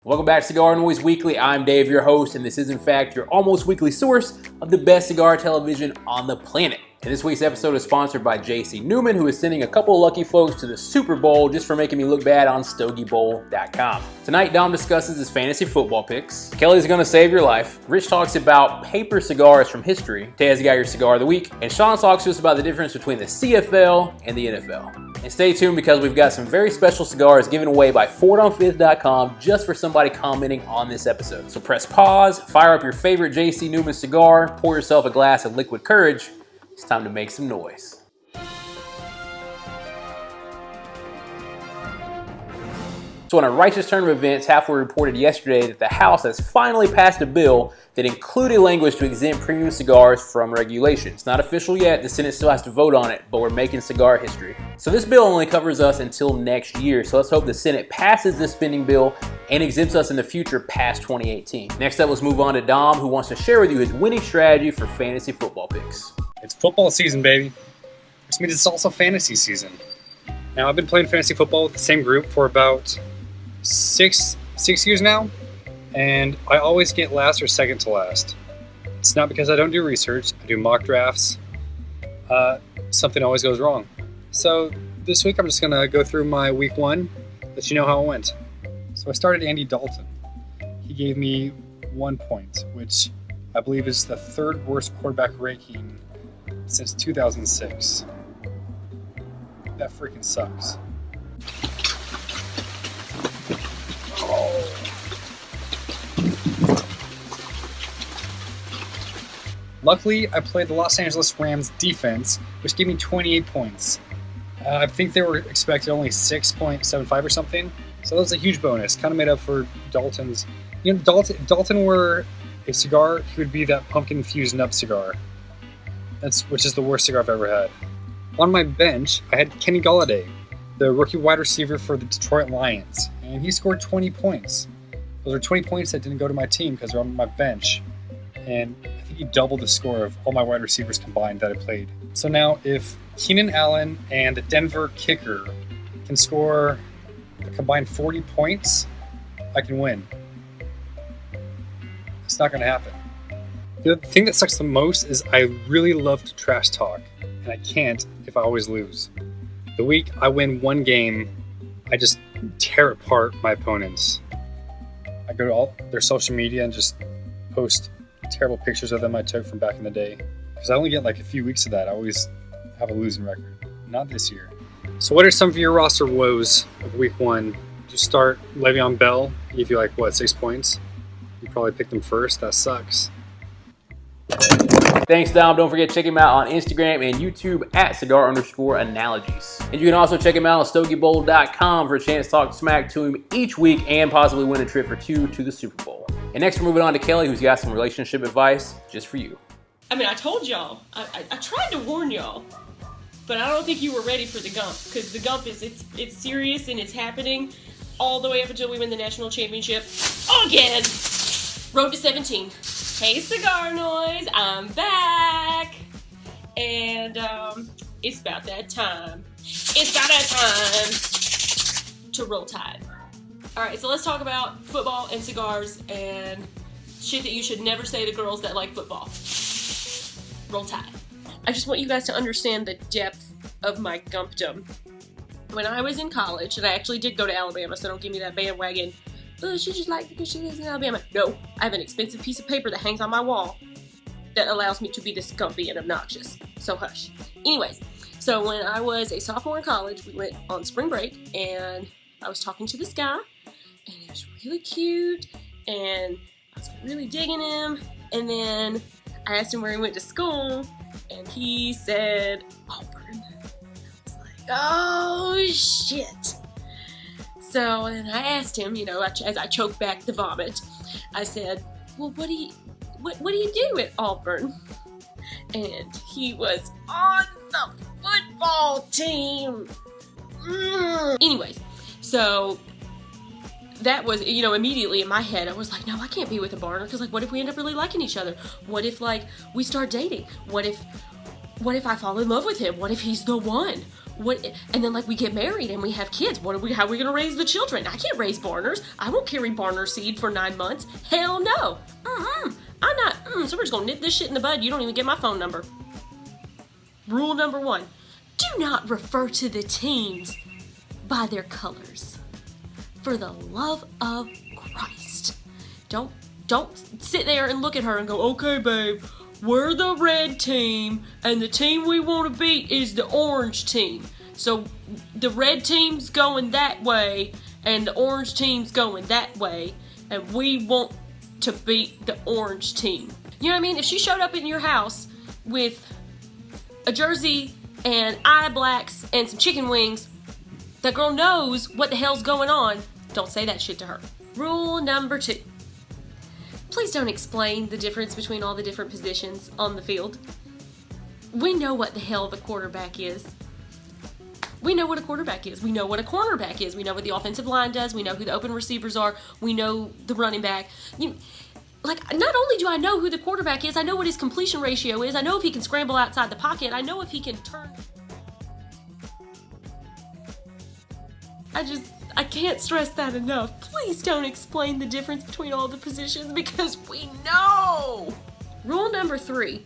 Welcome back to Cigar Noise Weekly. I'm Dave, your host, and this is in fact your almost weekly source of the best cigar television on the planet. And this week's episode is sponsored by JC Newman, who is sending a couple of lucky folks to the Super Bowl just for making me look bad on StogieBowl.com. Tonight, Dom discusses his fantasy football picks. Kelly's gonna save your life. Rich talks about paper cigars from history. Tay's got your cigar of the week. And Sean talks to us about the difference between the CFL and the NFL. And stay tuned because we've got some very special cigars given away by FordOnFifth.com just for somebody commenting on this episode. So press pause, fire up your favorite JC Newman cigar, pour yourself a glass of liquid courage. It's time to make some noise. So in a righteous turn of events, Halfway reported yesterday that the House has finally passed a bill that included language to exempt premium cigars from regulation. It's not official yet, the Senate still has to vote on it, but we're making cigar history. So this bill only covers us until next year, so let's hope the Senate passes this spending bill and exempts us in the future past 2018. Next up, let's move on to Dom, who wants to share with you his winning strategy for fantasy football picks. It's football season, baby. Which means it's also fantasy season. Now, I've been playing fantasy football with the same group for about six years now, and I always get last or second to last. It's not because I don't do research. I do mock drafts. Something always goes wrong. So this week I'm just going to go through my week one, let you know how it went. So I started Andy Dalton. He gave me 1 point, which I believe is the third worst quarterback ranking since 2006. That freaking sucks. Luckily, I played the Los Angeles Rams defense, which gave me 28 points. I think they were expected only 6.75 or something, so that was a huge bonus. Kind of made up for Dalton's. You know, if Dalton were a cigar, he would be that pumpkin-infused nub cigar. Which is the worst cigar I've ever had. On my bench, I had Kenny Golladay, the rookie wide receiver for the Detroit Lions, and he scored 20 points. Those are 20 points that didn't go to my team because they're on my bench, and I think he doubled the score of all my wide receivers combined that I played. So now, if Keenan Allen and the Denver kicker can score a combined 40 points, I can win. It's not going to happen. The thing that sucks the most is I really love to trash talk, and I can't if I always lose. The week I win one game, I just tear apart my opponents. I go to all their social media and just post terrible pictures of them I took from back in the day. Because I only get like a few weeks of that. I always have a losing record. Not this year. So what are some of your roster woes of week one? Just start Le'Veon Bell. He gave you 6 points? You probably picked him first. That sucks. Thanks, Dom. Don't forget to check him out on Instagram and YouTube at cigar_analogies. And you can also check him out on StogieBowl.com for a chance to talk smack to him each week and possibly win a trip for 2 to the Super Bowl. And next we're moving on to Kelly, who's got some relationship advice just for you. I mean, I told y'all. I tried to warn y'all. But I don't think you were ready for the Gump. Because the Gump it's serious and it's happening all the way up until we win the national championship. Again! Road to 17. Hey, Cigar Noise, I'm back, and it's about that time. It's about that time to roll tide. All right, so let's talk about football and cigars and shit that you should never say to girls that like football. Roll tide. I just want you guys to understand the depth of my gumpdom. When I was in college, and I actually did go to Alabama, so don't give me that bandwagon. She just liked because she lives in Alabama. No, I have an expensive piece of paper that hangs on my wall that allows me to be this gumpy and obnoxious. So hush. Anyways, so when I was a sophomore in college, we went on spring break, and I was talking to this guy, and he was really cute, and I was really digging him, and then I asked him where he went to school, and he said Auburn. I was like, oh shit. So then I asked him, as I choked back the vomit, I said, well, what do you do at Auburn? And he was on the football team. Anyways, so that was, immediately in my head, I was like, no, I can't be with a Barner, because, what if we end up really liking each other? What if, we start dating? What if I fall in love with him? What if he's the one? what? And then like we get married and we have kids. How are we gonna raise the children? I can't raise Barners. I won't carry Barner seed for 9 months. Hell no. I'm not. So we're just gonna nip this shit in the bud. You don't even get my phone number. Rule number 1: do not refer to the teams by their colors. For the love of Christ, don't sit there and look at her and go, okay, babe, we're the red team, and the team we want to beat is the orange team. So the red team's going that way, and the orange team's going that way, and we want to beat the orange team. You know what I mean? If she showed up in your house with a jersey and eye blacks and some chicken wings, that girl knows what the hell's going on. Don't say that shit to her. Rule number 2: please don't explain the difference between all the different positions on the field. We know what the hell the quarterback is. We know what a quarterback is. We know what a cornerback is. We know what the offensive line does. We know who the open receivers are. We know the running back. Not only do I know who the quarterback is, I know what his completion ratio is. I know if he can scramble outside the pocket. I know if he can turn. I can't stress that enough. Please don't explain the difference between all the positions because we know. Rule number 3: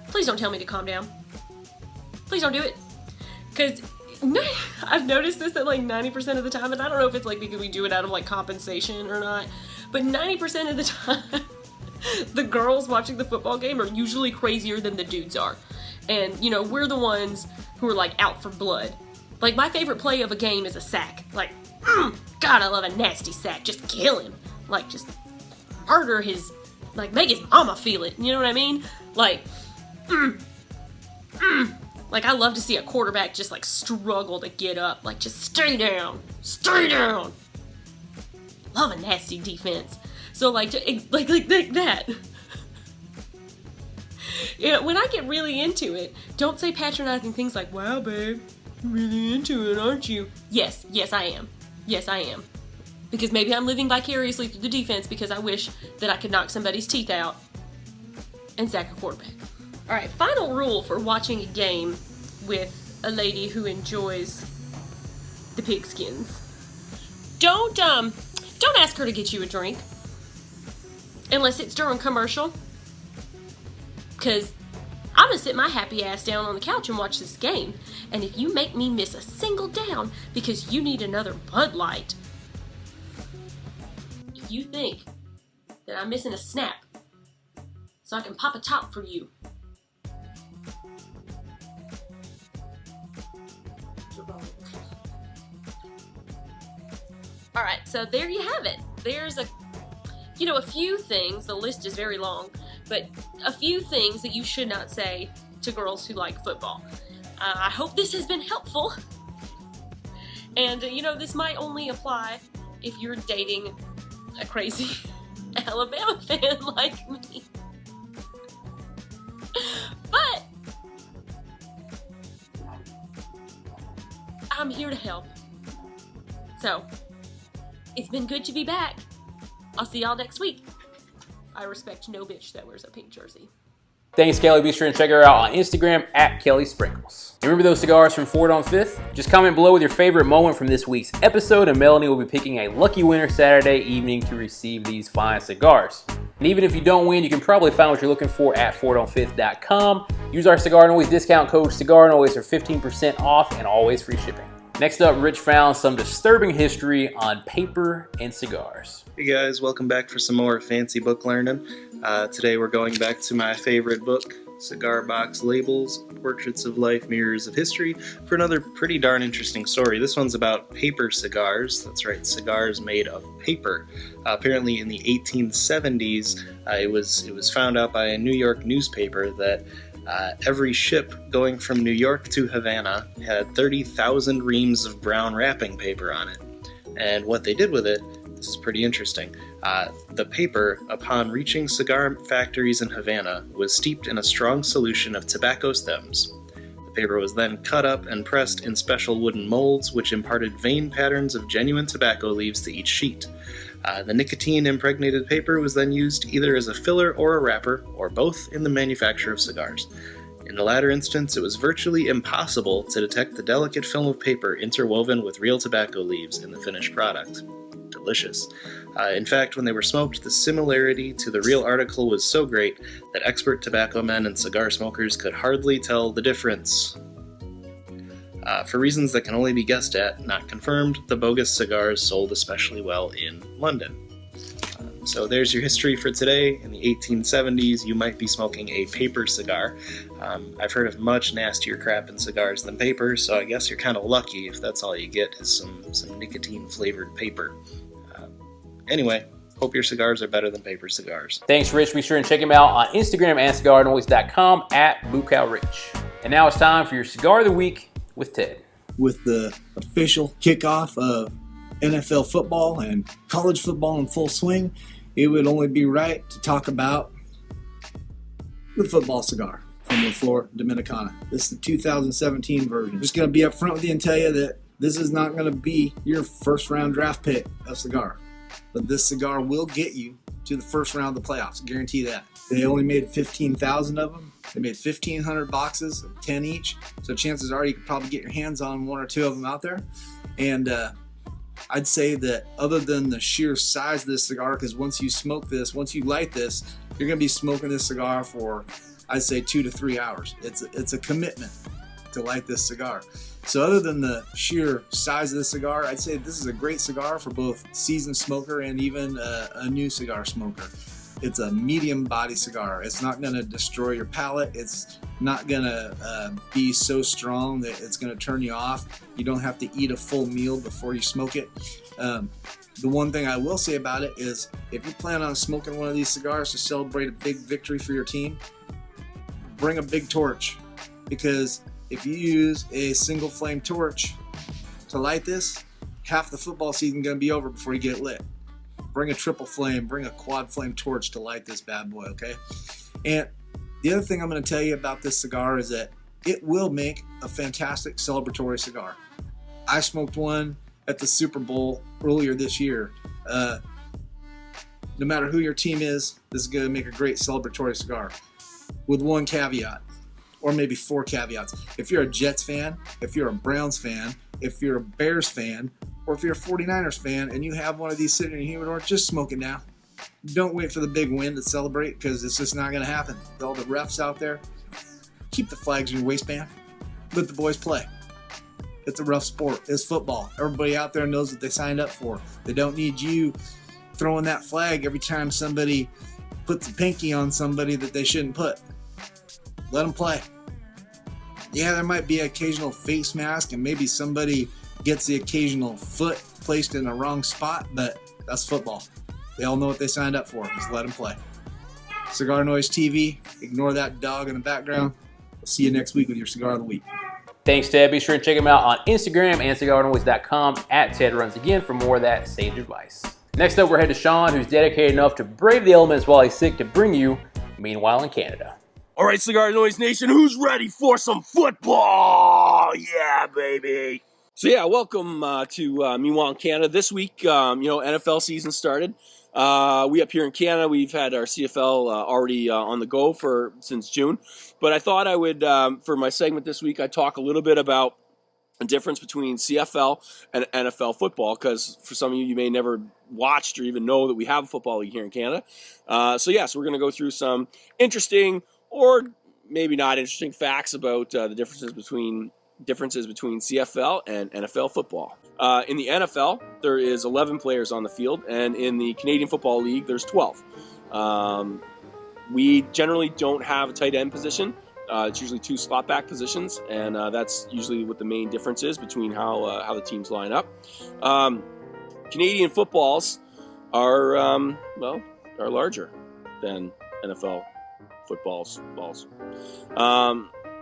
please don't tell me to calm down. Please don't do it. Because I've noticed this that like 90% of the time, and I don't know if it's like because we do it out of like compensation or not, but 90% of the time, the girls watching the football game are usually crazier than the dudes are. And, you know, we're the ones who are like out for blood. Like, my favorite play of a game is a sack. Like, God, I love a nasty sack. Just kill him. Like, just murder his, like, make his mama feel it. You know what I mean? Like, like, I love to see a quarterback just, like, struggle to get up. Like, just stay down. Stay down. Love a nasty defense. So, like that. Yeah, when I get really into it, don't say patronizing things like, wow, babe, you're really into it, aren't you? Yes, I am. Yes, I am. Because maybe I'm living vicariously through the defense because I wish that I could knock somebody's teeth out and sack a quarterback. All right, final rule for watching a game with a lady who enjoys the pigskins. Don't ask her to get you a drink unless it's during commercial. Because I'm going to sit my happy ass down on the couch and watch this game. And if you make me miss a single down because you need another Bud Light, if you think that I'm missing a snap so I can pop a top for you, you're wrong. Alright, so there you have it. There's a few things, the list is very long, but a few things that you should not say to girls who like football. I hope this has been helpful. And, this might only apply if you're dating a crazy Alabama fan like me. But I'm here to help. So, it's been good to be back. I'll see y'all next week. I respect no bitch that wears a pink jersey. Thanks, Kelly. Be sure to check her out on Instagram at Kelly Sprinkles. Remember those cigars from Flor on 5th? Just comment below with your favorite moment from this week's episode, and Melanie will be picking a lucky winner Saturday evening to receive these fine cigars. And even if you don't win, you can probably find what you're looking for at FlorOn5th.com. Use our CigarNoise discount code CigarNoise for 15% off and always free shipping. Next up, Rich found some disturbing history on paper and cigars. Hey guys, welcome back for some more fancy book learning. Today we're going back to my favorite book, Cigar Box Labels, Portraits of Life, Mirrors of History, for another pretty darn interesting story. This one's about paper cigars. That's right, cigars made of paper. Apparently in the 1870s, it was found out by a New York newspaper that every ship going from New York to Havana had 30,000 reams of brown wrapping paper on it. And what they did with it, this is pretty interesting. The paper, upon reaching cigar factories in Havana, was steeped in a strong solution of tobacco stems. The paper was then cut up and pressed in special wooden molds, which imparted vein patterns of genuine tobacco leaves to each sheet. The nicotine-impregnated paper was then used either as a filler or a wrapper, or both, in the manufacture of cigars. In the latter instance, it was virtually impossible to detect the delicate film of paper interwoven with real tobacco leaves in the finished product. Delicious. In fact, when they were smoked, the similarity to the real article was so great that expert tobacco men and cigar smokers could hardly tell the difference. For reasons that can only be guessed at, not confirmed, the bogus cigars sold especially well in London. So there's your history for today. In the 1870s, you might be smoking a paper cigar. I've heard of much nastier crap in cigars than paper, so I guess you're kind of lucky if that's all you get is some nicotine-flavored paper. Anyway, hope your cigars are better than paper cigars. Thanks, Rich. Be sure and check him out on Instagram and CigarNoise.com at BlueCowRich. And now it's time for your Cigar of the Week with Ted. With the official kickoff of NFL football and college football in full swing, it would only be right to talk about the football cigar from the Flor Dominican. This is the 2017 version. I'm just going to be up front with you and tell you that this is not going to be your first round draft pick of cigar. But this cigar will get you to the first round of the playoffs. I guarantee that. They only made 15,000 of them. They made 1,500 boxes of 10 each. So chances are you could probably get your hands on one or two of them out there. And I'd say that other than the sheer size of this cigar, because once you smoke this, once you light this, you're going to be smoking this cigar for, I'd say, 2 to 3 hours. It's a commitment to light this cigar. So other than the sheer size of the cigar, I'd say this is a great cigar for both seasoned smoker and even a new cigar smoker. It's a medium body cigar. It's not going to destroy your palate. It's not going to be so strong that it's going to turn you off. You don't have to eat a full meal before you smoke it. The one thing I will say about it is if you plan on smoking one of these cigars to celebrate a big victory for your team, bring a big torch, because if you use a single flame torch to light this, half the football season is going to be over before you get it lit. Bring a triple flame, bring a quad flame torch to light this bad boy, okay? And the other thing I'm going to tell you about this cigar is that it will make a fantastic celebratory cigar. I smoked one at the Super Bowl earlier this year. No matter who your team is, this is going to make a great celebratory cigar. With one caveat, or maybe 4 caveats. If you're a Jets fan, if you're a Browns fan, if you're a Bears fan, or if you're a 49ers fan and you have one of these sitting in your humidor, just smoke it now. Don't wait for the big win to celebrate, because it's just not going to happen. With all the refs out there, keep the flags in your waistband. Let the boys play. It's a rough sport. It's football. Everybody out there knows what they signed up for. They don't need you throwing that flag every time somebody puts a pinky on somebody that they shouldn't put. Let them play. Yeah, there might be an occasional face mask and maybe somebody gets the occasional foot placed in the wrong spot, but that's football. They all know what they signed up for. Just let them play. CigarNoise TV. Ignore that dog in the background. We'll see you next week with your Cigar of the Week. Thanks, Ted. Be sure to check him out on Instagram and CigarNoise.com at Ted Runs Again for more of that sage advice. Next up, we're headed to Sean, who's dedicated enough to brave the elements while he's sick to bring you Meanwhile in Canada. All right, Cigar Noise Nation, who's ready for some football? Yeah, baby. So yeah, welcome to Meanwhile in Canada. This week, NFL season started. We up here in Canada, we've had our CFL already on the go since June. But I thought I would, for my segment this week, I'd talk a little bit about the difference between CFL and NFL football, because for some of you may never watched or even know that we have a football league here in Canada. So we're going to go through some interesting or maybe not interesting facts about the differences between CFL and NFL football. In the NFL, there is 11 players on the field, and in the Canadian Football League, there's 12. We generally don't have a tight end position. It's usually 2 slot back positions, and that's usually what the main difference is between how the teams line up. Canadian footballs are larger than NFL footballs.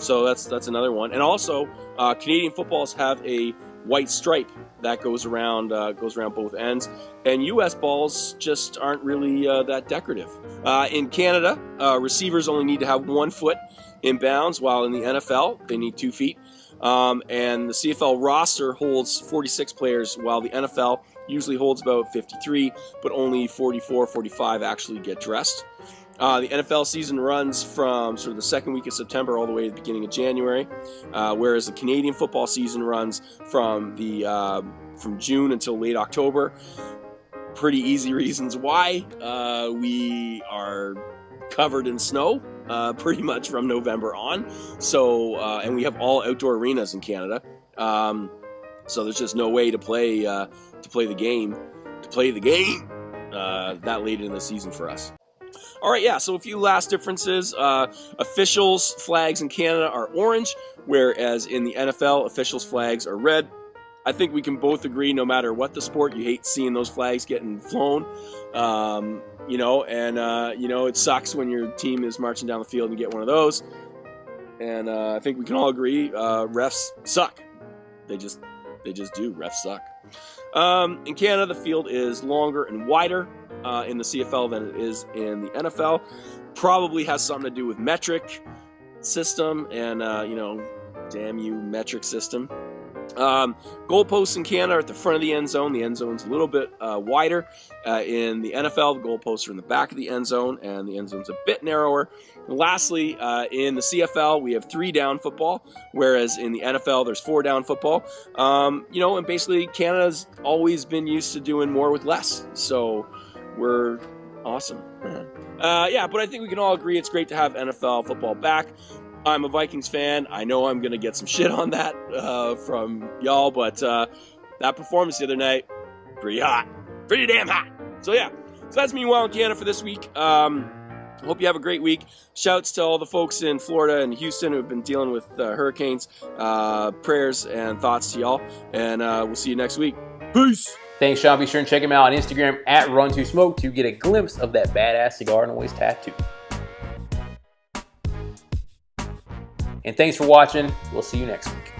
So that's another one. And also, Canadian footballs have a white stripe that goes around both ends, and U.S. balls just aren't really that decorative. In Canada, receivers only need to have 1 foot in bounds, while in the NFL they need 2 feet. And the CFL roster holds 46 players, while the NFL usually holds about 53, but only 44, 45 actually get dressed. The NFL season runs from sort of the second week of September all the way to the beginning of January, whereas the Canadian football season runs from June until late October. Pretty easy reasons why. We are covered in snow pretty much from November on. So, and we have all outdoor arenas in Canada. So there's just no way to play the game that late in the season for us. All right, yeah, so a few last differences. Officials' flags in Canada are orange, whereas in the NFL, officials' flags are red. I think we can both agree, no matter what the sport, you hate seeing those flags getting flown. It sucks when your team is marching down the field and you get one of those. And I think we can all agree, refs suck. They just do. Refs suck. In Canada, the field is longer and wider in the CFL than it is in the NFL. Probably has something to do with metric system and, damn you, metric system. Goalposts in Canada are at the front of the end zone. The end zone's a little bit wider. In the NFL, the goalposts are in the back of the end zone, and the end zone's a bit narrower. And lastly, in the CFL, we have 3-down football, whereas in the NFL, there's 4-down football. And basically, Canada's always been used to doing more with less. So we're awesome. But I think we can all agree it's great to have NFL football back. I'm a Vikings fan. I know I'm going to get some shit on that from y'all, but that performance the other night, pretty hot. Pretty damn hot. So that's me, Wild Canada, for this week. Hope you have a great week. Shouts to all the folks in Florida and Houston who have been dealing with hurricanes. Prayers and thoughts to y'all, and we'll see you next week. Peace. Thanks, Sean. Be sure and check him out on Instagram at Run2Smoke to get a glimpse of that badass CigarNoise tattoo. And thanks for watching. We'll see you next week.